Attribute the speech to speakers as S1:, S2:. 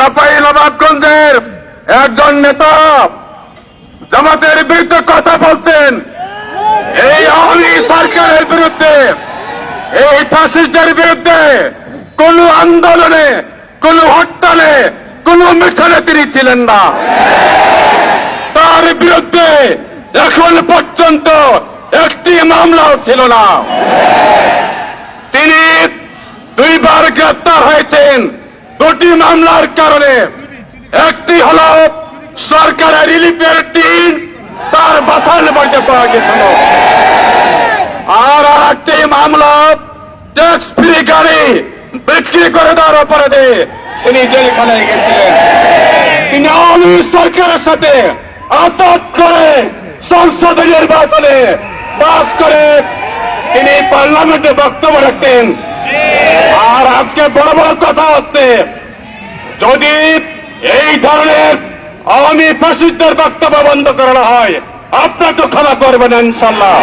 S1: চাঁপাইনবাবগঞ্জের একজন নেতা জামাতের বিরুদ্ধে কথা বলছেন। এই আওয়ামী সরকারের বিরুদ্ধে, এই ফ্যাসিস্টদের বিরুদ্ধে কোন আন্দোলনে, কোন হরতালে, কোন মিছিলে তিনি ছিলেন না। তার বিরুদ্ধে এখন পর্যন্ত একটি মামলাও ছিল না। তিনি দুইবার গ্রেপ্তার হয়েছেন দুটি মামলার কারণে। একটি হল সরকারের রিলিফের টিম তার বাথান বাড়িতে পাওয়া গেছিল, আর একটি মামলা ট্যাক্স ফ্রি গাড়ি বিক্রি করে দেওয়ার অপরাধে তিনি জেলখানায় গেছিলেন। তিনি আওয়ামী সরকারের সাথে আঘাত করে সংসদ নির্বাচনে পাস করে তিনি পার্লামেন্টে বক্তব্য রাখতেন। আর আজকে বড় বড় কথা হচ্ছে, যদি এই ধরনের আওয়ামী ফ্যাসিস্টদের বক্তব্য বন্ধ করানো হয়, আপনার তো ক্ষমা করবেন ইনশাল্লাহ।